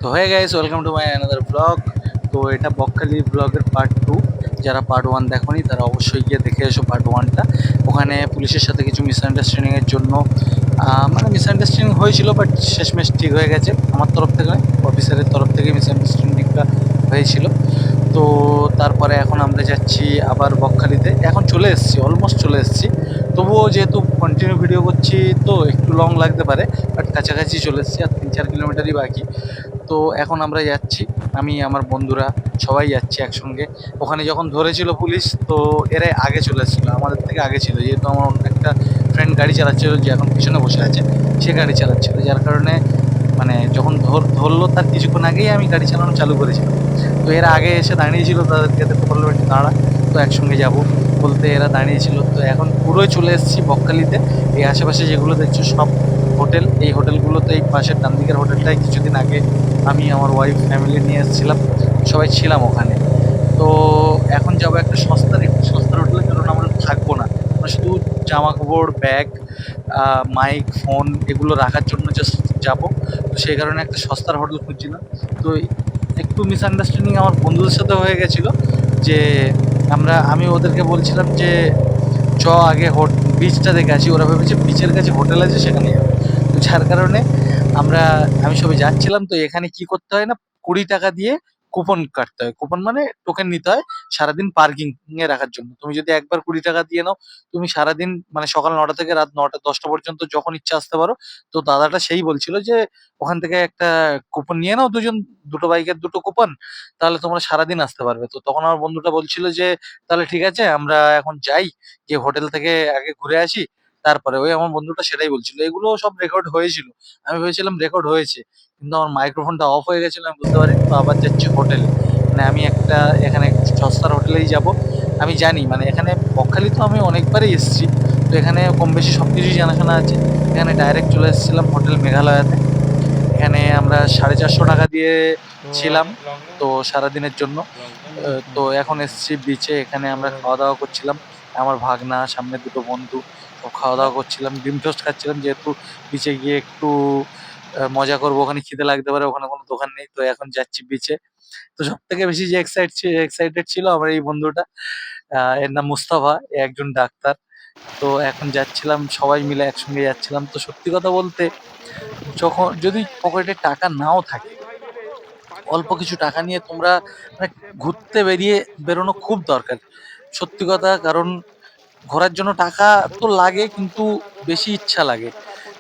তো হয়ে guys, welcome to my another blog. তো এটা বকখালি ব্লগের পার্ট 2। যারা পার্ট 1 দেখোনি তারা অবশ্যই গিয়ে দেখে এসো পার্ট 1টা। ওখানে পুলিশের সাথে কিছু মিসআন্ডারস্ট্যান্ডিং এর জন্য মানে মিসআন্ডারস্ট্যান্ডিং হয়েছিল, বাট শেষমেশ ঠিক হয়ে গেছে। আমার তরফ থেকে নয়, অফিসারের তরফ থেকে মিসআন্ডারস্ট্যান্ডিংটা হয়েছিল। তো তারপরে এখন আমরা যাচ্ছি আবার বকখালিতে। এখন চলে এসেছি, অলমোস্ট চলে এসেছি। তবুও যেহেতু কন্টিনিউ ভিডিও করছি তো একটু লং লাগতে পারে, বাট কাছাকাছি চলে এসেছি, আর 3-4 কিলোমিটারই বাকি। তো এখন আমরা যাচ্ছি, আমি আমার বন্ধুরা সবাই যাচ্ছি একসঙ্গে। ওখানে যখন ধরেছিল পুলিশ, তো এরা আগে চলে এসেছিল, আমাদের থেকে আগে ছিল, যেহেতু আমার অন্য একটা ফ্রেন্ড গাড়ি চালাচ্ছিল, যে এখন পিছনে বসে আছে, সে গাড়ি চালাচ্ছিল, যার কারণে মানে যখন ধরলো তার কিছুক্ষণ আগেই আমি গাড়ি চালানো চালু করেছিলাম। তো এরা আগে এসে দাঁড়িয়েছিল, তাদেরকে দেখতে বললো একটু দাঁড়া, তো একসঙ্গে যাব বলতে এরা দাঁড়িয়েছিল। তো এখন পুরোই চলে এসেছি বকখালিতে। এই আশেপাশে যেগুলো দেখছো সব হোটেল। এই হোটেলগুলোতে, এই পাশের ডান দিকের হোটেলটায় কিছুদিন আগে আমি আমার ওয়াইফ ফ্যামিলি নিয়ে এসেছিলাম, সবাই ছিলাম ওখানে। তো এখন যাবো একটা একটু সস্তার হোটেলে, কারণ আমরা থাকবো না, আমরা শুধু জামা কাপড়, ব্যাগ, মাইক, ফোন এগুলো রাখার জন্য জাস্ট যাবো। তো সেই কারণে একটা সস্তার হোটেল খুঁজছিলাম। তো একটু মিসআন্ডারস্ট্যান্ডিং আমার বন্ধুদের সাথে হয়ে গেছিল, যে আমি ওদেরকে বলছিলাম যে চ আগে বিচটা দেখে আসি। ওরা ভেবেছে বিচের কাছে হোটেল আছে, সেখানে যাবে। তো যার কারণে আমি সবাই যাচ্ছিলাম। তো এখানে কি করতে হয় না, 20 টাকা দিয়ে কুপন কাটতে হয়। কুপন মানে টোকেন নিতে হয় সারাদিন পার্কিং এ রাখার জন্য। তুমি যদি একবার 20 টাকা দিয়ে নাও, তুমি সারাদিন মানে সকাল 9টা থেকে রাত 9টা 10টা পর্যন্ত যখন ইচ্ছা আসতে পারো। তো দাদাটা সেই বলছিল যে ওখান থেকে একটা কুপন নিয়ে নাও, দুটো বাইকের দুটো কুপন, তাহলে তোমরা সারাদিন আসতে পারবে। তো তখন আমার বন্ধুটা বলছিল যে তাহলে ঠিক আছে, আমরা এখন যাই, যে হোটেল থেকে আগে ঘুরে আসি, তারপরে। ওই আমার বন্ধুটা সেটাই বলছিল। এগুলো সব রেকর্ড হয়েছিল, আমি ভেবেছিলাম রেকর্ড হয়েছে, কিন্তু আমার মাইক্রোফোনটা অফ হয়ে গেছিল, আমি বুঝতে পারিনি। তো আবার যাচ্ছি হোটেলে, মানে আমি একটা এখানে সস্তার হোটেলেই যাব। আমি জানি মানে এখানে বকখালি তো আমি অনেকবারই এসেছি, তো এখানে কম বেশি সবকিছুই জানাশোনা আছে। এখানে ডাইরেক্ট চলে এসেছিলাম হোটেল মেঘালয়াতে। এখানে আমরা 450 টাকা দিয়ে ছিলাম, তো সারাদিনের জন্য। তো এখন এসেছি বিচে, এখানে আমরা খাওয়া দাওয়া করছিলাম। আমার ভাগনা, সামনে দুটো বন্ধু, সব খাওয়া দাওয়া করছিলাম, ডিম টোস্ট খাচ্ছিলাম, যেহেতু বিচে গিয়ে একটু মজা করবো। ওখানে খিদে লাগতে পারে, ওখানে কোনো দোকান নেই। তো এখন যাচ্ছি বিচে। তো সব থেকে বেশি যে এক্সাইটেড ছিল আমার এই বন্ধুটা। এর নাম মুস্তাফা, এ একজন ডাক্তার। তো এখন যাচ্ছিলাম, সবাই মিলে একসঙ্গে যাচ্ছিলাম। তো সত্যি কথা বলতে, যখন যদি পকেটে টাকা নাও থাকে, অল্প কিছু টাকা নিয়ে তোমরা মানে ঘুরতে বেরোনো খুব দরকার, সত্যি কথা। কারণ ঘোরার জন্য টাকা তো লাগে, কিন্তু বেশি ইচ্ছা লাগে।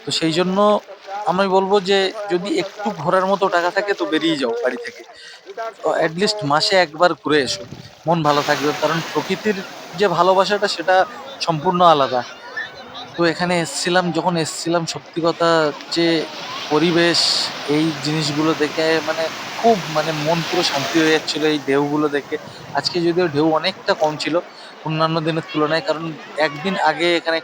তো সেই জন্য আমি বলবো যে যদি একটু ঘোরার মতো টাকা থাকে তো বেরিয়ে যাও বাড়ি থেকে। লিস্ট মাসে একবার ঘুরে এসো, মন ভালো থাকবে। কারণ প্রকৃতির যে ভালোবাসাটা, সেটা সম্পূর্ণ আলাদা। তো এখানে যখন এসছিলাম, সত্যি কথা, যে পরিবেশ, এই জিনিসগুলো দেখে মানে খুব মানে মন পুরো শান্তি হয়ে যাচ্ছিল এই ঢেউগুলো দেখে। আজকে যদিও ঢেউ অনেকটা কম ছিল অন্যান্য দিনের তুলনায়, কারণ একদিন আগে এখানে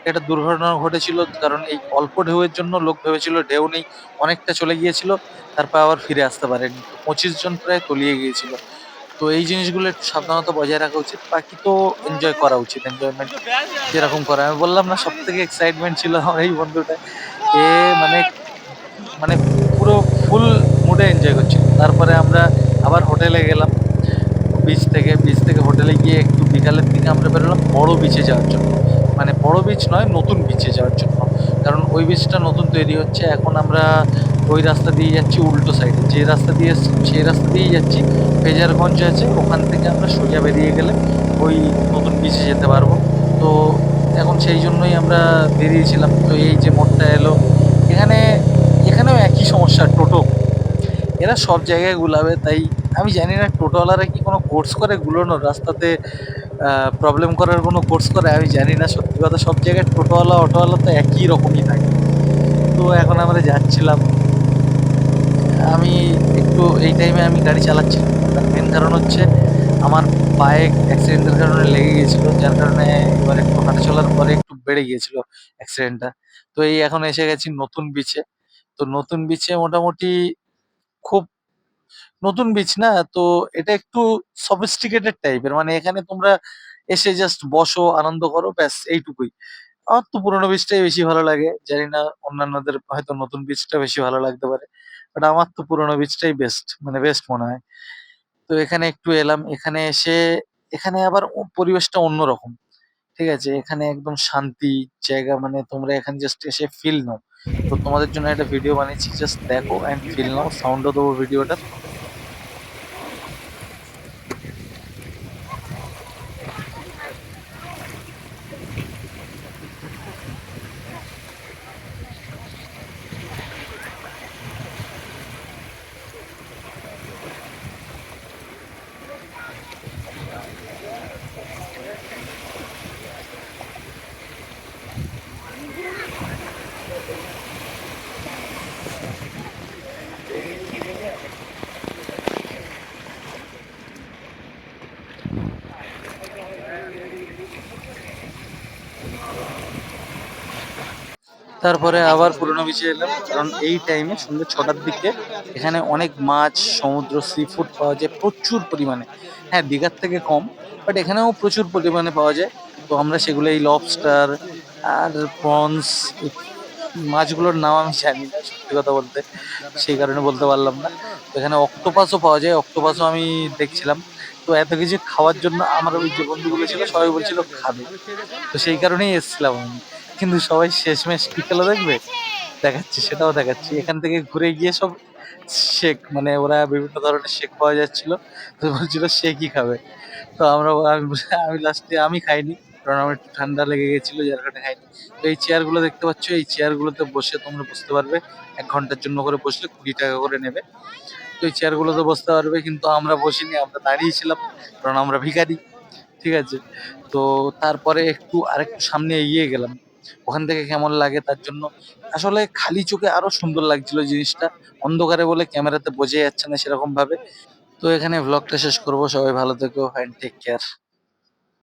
একটা দুর্ঘটনা ঘটেছিল। কারণ এই অল্প ঢেউয়ের জন্য লোক ভেবেছিল ঢেউ নেই, অনেকটা চলে গিয়েছিল, তারপর আবার ফিরে আসতে পারেনি। তো 25 জন প্রায় তলিয়ে গিয়েছিল। তো এই জিনিসগুলো একটু সাবধানতা বজায় রাখা উচিত। বাকি তো এনজয় করা উচিত, এনজয়মেন্ট যেরকম করে। আমি বললাম না, সব থেকে এক্সাইটমেন্ট ছিল আমার এই বন্ধুটা। এ মানে মানে পুরো ফুল মুডে এনজয় করছিল। তারপরে আমরা আবার হোটেলে গেলাম। বিচ থেকে হোটেলে গিয়ে একটু বিকালের দিকে আমরা বেরোলাম বড় বিচে যাওয়ার জন্য। মানে বড় বিচ নয়, নতুন বিচে যাওয়ার জন্য। কারণ ওই বিচটা নতুন তৈরি হচ্ছে। এখন আমরা ওই রাস্তা দিয়ে যাচ্ছি উল্টো সাইডে, যে রাস্তা দিয়ে এসেছিলাম সেই রাস্তা দিয়েই যাচ্ছি। ফেজারগঞ্জ আছে, ওখান থেকে আমরা সোজা বেরিয়ে গেলে ওই নতুন বিচে যেতে পারবো। তো এখন সেই জন্যই আমরা বেরিয়েছিলাম। তো এই যে মোড়টা এলো, এখানে এখানেও একই সমস্যা, টোটো এরা সব জায়গায় গুলাবে। তাই আমি জানি না টোটোওয়ালারা কি কোনো কোর্স করে গুলোনোর, রাস্তাতে প্রবলেম করার কোনো কোর্স করে, আমি জানি না। সত্যি কথা, সব জায়গায় টোটোওয়ালা অটোওয়ালা তো একই রকমই থাকে। তো এখন আমরা যাচ্ছিলাম। আমি একটু এই টাইমে আমি গাড়ি চালাচ্ছিলাম, তার মেন কারণ হচ্ছে আমার পায়ে অ্যাক্সিডেন্টের কারণে লেগে গিয়েছিল, যার কারণে এবার একটু হাঁটা চলার পরে একটু বেড়ে গিয়েছিল অ্যাক্সিডেন্টটা। তো এই এখন এসে গেছি নতুন বিচে। তো নতুন বিচে মোটামুটি খুব নতুন বিচ না, তো এটা একটু সফিস্টিকেটেড টাইপের। মানে এখানে তোমরা এসে জাস্ট বসো, আনন্দ করো, ব্যাস এইটুকুই। আমার তো পুরোনো বীজটাই বেশি ভালো লাগে, জানি না অন্যান্যদের হয়তো নতুন বীজটা বেশি ভালো লাগতে পারে। বাট আমার তো পুরোনো বিচটাই বেস্ট, মানে বেস্ট মনে হয়। তো এখানে একটু এলাম, এখানে এসে এখানে আবার পরিবেশটা অন্যরকম। ঠিক আছে? এখানে একদম শান্তি জায়গা, মানে তোমরা এখানে জাস্ট এসে ফিল নাও। তো তোমাদের জন্য একটা ভিডিও বানিয়েছি, জাস্ট দেখো অ্যান্ড ফিল নাও। সাউন্ডও দেবো ভিডিওটার। তারপরে আবার পুরোনো বিচে এলাম, কারণ এই টাইমে সন্ধ্যে 6টার দিকে এখানে অনেক মাছ, সমুদ্র, সি ফুড পাওয়া যায় প্রচুর পরিমাণে। হ্যাঁ, দীঘার থেকে কম, বাট এখানেও প্রচুর পরিমাণে পাওয়া যায়। তো আমরা সেগুলো, এই লবস্টার আর প্রনস, মাছগুলোর নাম আমি জানি না সত্যি কথা বলতে, সেই কারণে বলতে পারলাম না। তো এখানে অক্টোপাসও পাওয়া যায়, অক্টোপাসও আমি দেখছিলাম। তো এত কিছু খাওয়ার জন্য আমার ওই যে বন্ধুগুলো ছিল সবাই বলছিল খাবে, তো সেই কারণেই এসেছিলাম আমি। কিন্তু সবাই শেষমেশ কি খেলো দেখবে, দেখাচ্ছি, সেটাও দেখাচ্ছি। এখান থেকে ঘুরে গিয়ে সব শেক, মানে ওরা বিভিন্ন ধরনের শেক পাওয়া যাচ্ছিল, তো বলছিল শেকই খাবে। তো আমি লাস্টে আমি খাইনি, কারণ আমার একটু ঠান্ডা লেগে গেছিল, যার কারণে খাইনি। তো এই চেয়ার গুলো দেখতে পাচ্ছ, এই চেয়ার গুলোতে বসে তোমরা বসতে পারবে। 1 ঘন্টার জন্য করে বসলে 20 টাকা করে নেবে। তো এই চেয়ার গুলোতে বসতে পারবে, কিন্তু আমরা বসিনি, আমরা দাঁড়িয়েছিলাম, কারণ আমরা ভিখারি। ঠিক আছে? তো তারপরে আরেকটু সামনে এগিয়ে গেলাম। ওখান থেকে কেমন লাগে তার জন্য, আসলে খালি চোখে আরো সুন্দর লাগছিল জিনিসটা। অন্ধকারে বলে ক্যামেরাতে বোঝা যাচ্ছে না সেরকম ভাবে। তো এখানে ভ্লগটা শেষ করব। সবাই ভালো থেকো, অ্যান্ড টেক কেয়ার।